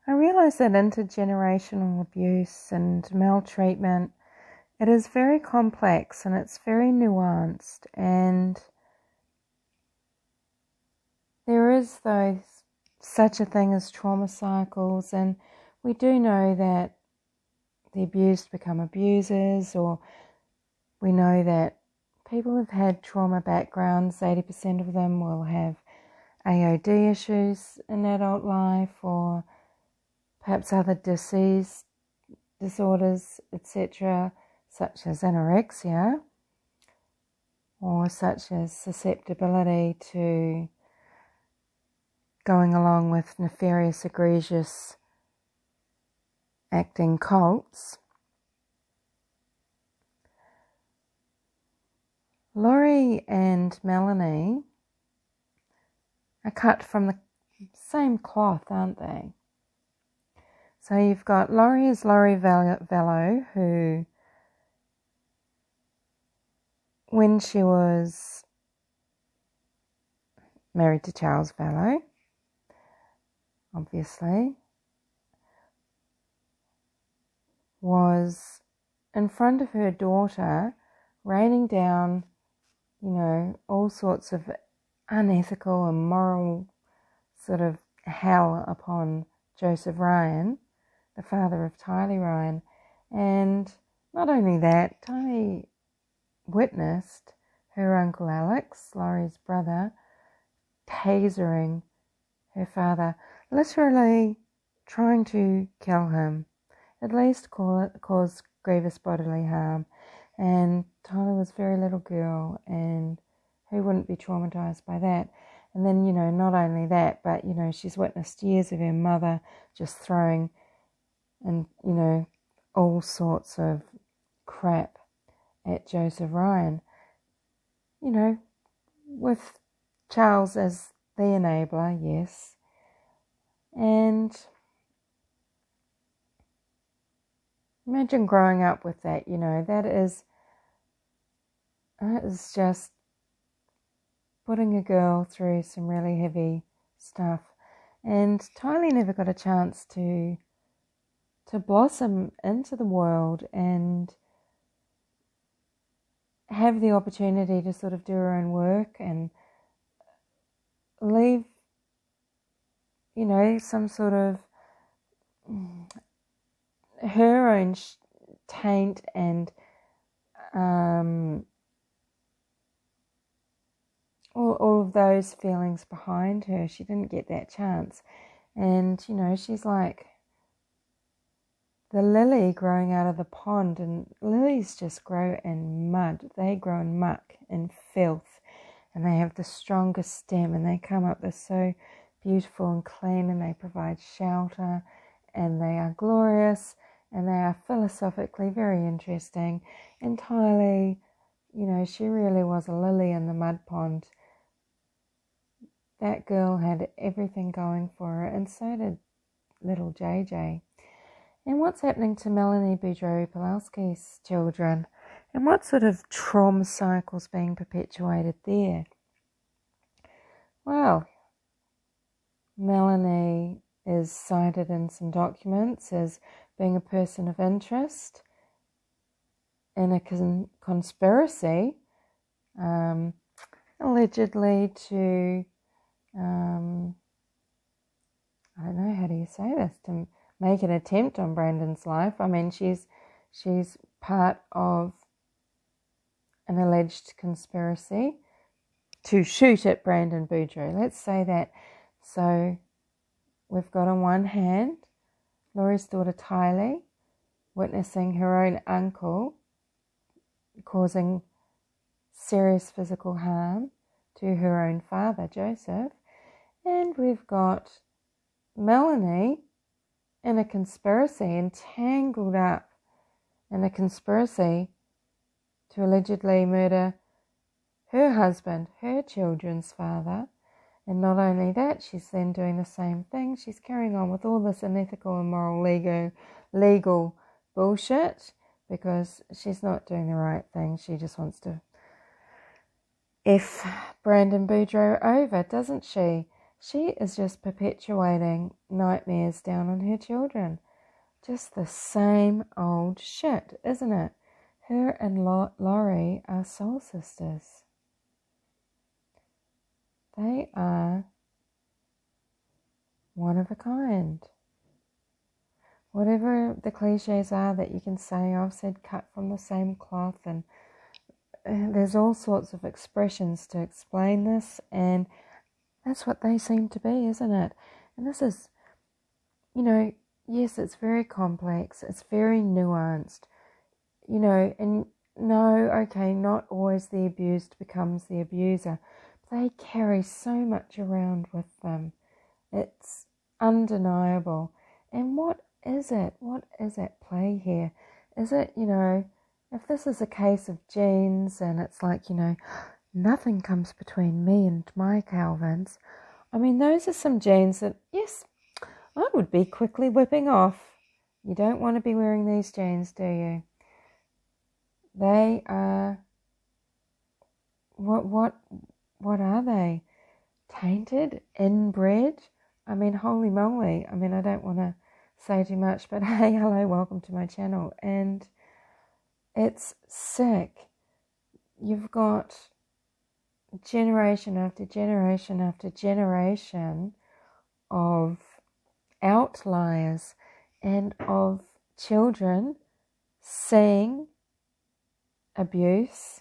I realise that intergenerational abuse and maltreatment, it is very complex and it's very nuanced, and there is though such a thing as trauma cycles, and we do know that the abused become abusers, or we know that people who've had trauma backgrounds, 80% of them will have AOD issues in adult life, or perhaps other disease disorders, etc., such as anorexia, or such as susceptibility to going along with nefarious, egregious acting cults. Laurie and Melanie are cut from the same cloth, aren't they? So you've got Laurie as Laurie Vallow, who, when she was married to Charles Vallow, obviously, was in front of her daughter raining down, all sorts of unethical and moral sort of hell upon Joseph Ryan, the father of Tylee Ryan. And not only that, Tylee witnessed her uncle Alex, Laurie's brother, tasering her father, literally trying to kill him, at least cause grievous bodily harm. And Tylee was a very little girl, and who wouldn't be traumatized by that? And then, not only that, but, she's witnessed years of her mother just throwing and, all sorts of crap at Joseph Ryan, with Charles as the enabler, yes. And imagine growing up with that, that is just putting a girl through some really heavy stuff. And Tylee never got a chance to blossom into the world and have the opportunity to sort of do her own work and leave, some sort of her own taint and all of those feelings behind her. She didn't get that chance. And, she's like the lily growing out of the pond, and lilies just grow in mud. They grow in muck and filth, and they have the strongest stem, and they come up, they're so beautiful and clean, and they provide shelter, and they are glorious, and they are philosophically very interesting. And Tylee, she really was a lily in the mud pond. That girl had everything going for her, and so did little JJ. And what's happening to Melanie Pawlowski's children? And what sort of trauma cycles being perpetuated there? Well, Melanie is cited in some documents as being a person of interest in a conspiracy, allegedly to, I don't know, how do you say this, to make an attempt on Brandon's life. I mean, she's part of an alleged conspiracy to shoot at Brandon Boudreau. Let's say that. So we've got on one hand Laurie's daughter Tylee witnessing her own uncle causing serious physical harm to her own father, Joseph. And we've got Melanie in a conspiracy, entangled up in a conspiracy to allegedly murder her husband, her children's father. And not only that, she's then doing the same thing. She's carrying on with all this unethical, immoral, legal bullshit, because she's not doing the right thing. She just wants to F Brandon Boudreau over, doesn't she? she is just perpetuating nightmares down on her children. Just the same old shit, isn't it? Her and Laurie are soul sisters. They are one of a kind. Whatever the cliches are that you can say, I've said cut from the same cloth, and there's all sorts of expressions to explain this, and that's what they seem to be, isn't it? And this is, yes, it's very complex, it's very nuanced, and no, okay, not always the abused becomes the abuser. They carry so much around with them. It's undeniable. And what is it? What is at play here? Is it, if this is a case of genes and it's like, nothing comes between me and my Calvins. I mean, those are some genes that, yes, I would be quickly whipping off. You don't want to be wearing these jeans, do you? They are, what are they? Tainted? Inbred? I mean, holy moly. I mean, I don't want to say too much, but hey, hello, welcome to my channel. And it's sick. You've got generation after generation after generation of outliers and of children seeing abuse,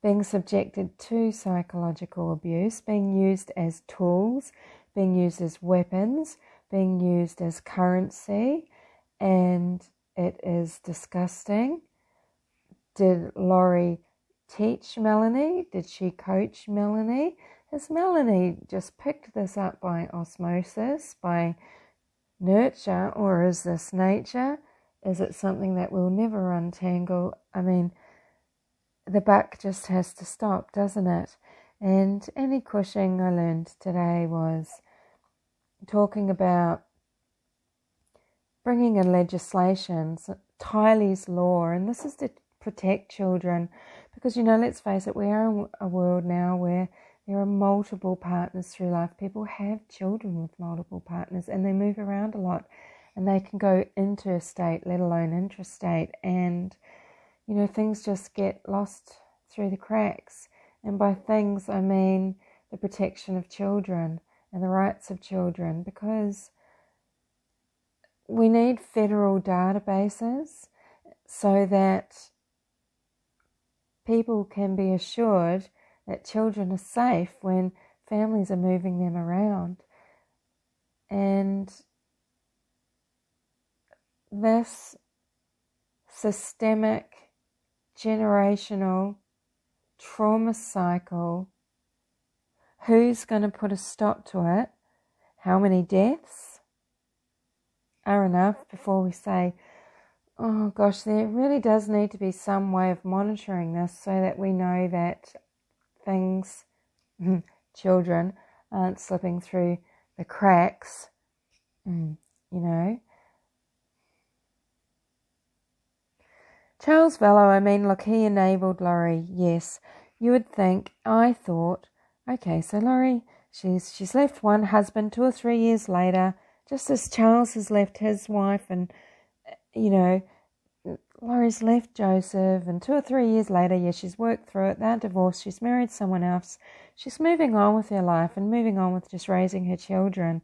being subjected to psychological abuse, being used as tools, being used as weapons, being used as currency, and it is disgusting. Did Laurie teach Melanie? Did she coach Melanie? Has Melanie just picked this up by osmosis, by nurture, or is this nature? Is it something that we'll never untangle? I mean, the buck just has to stop, doesn't it? And Annie Cushing, I learned today, was talking about bringing in legislation, Tylee's law, and this is to protect children, because let's face it, we are in a world now where there are multiple partners through life. People have children with multiple partners and they move around a lot, and they can go interstate, let alone intrastate, and things just get lost through the cracks. And by things, I mean the protection of children and the rights of children, because we need federal databases so that people can be assured that children are safe when families are moving them around. And this systemic, generational trauma cycle, who's going to put a stop to it? How many deaths are enough before we say, oh gosh, there really does need to be some way of monitoring this so that we know that things, children, aren't slipping through the cracks, Charles Vallow, I mean, look, he enabled Laurie, yes. You would think, I thought, okay, so Laurie, she's left one husband 2 or 3 years later, just as Charles has left his wife, and, Laurie's left Joseph, and 2 or 3 years later, she's worked through it, they're divorced, she's married someone else, she's moving on with her life and moving on with just raising her children.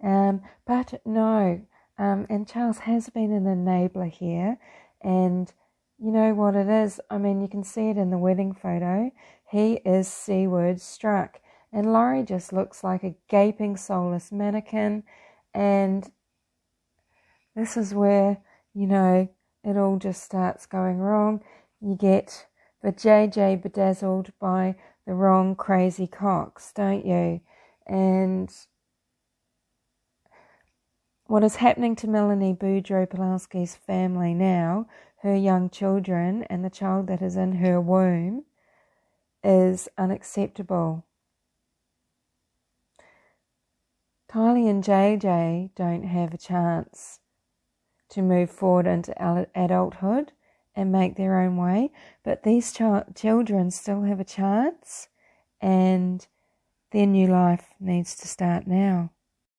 But no, and Charles has been an enabler here, and you know what it is? I mean, you can see it in the wedding photo. He is seaward struck, and Laurie just looks like a gaping soulless mannequin, and this is where, it all just starts going wrong. You get the JJ bedazzled by the wrong crazy cocks, don't you? And what is happening to Melanie Pawlowski's family now, her young children and the child that is in her womb, is unacceptable. Tylee and JJ don't have a chance to move forward into adulthood and make their own way, but these children still have a chance, and Their new life needs to start now.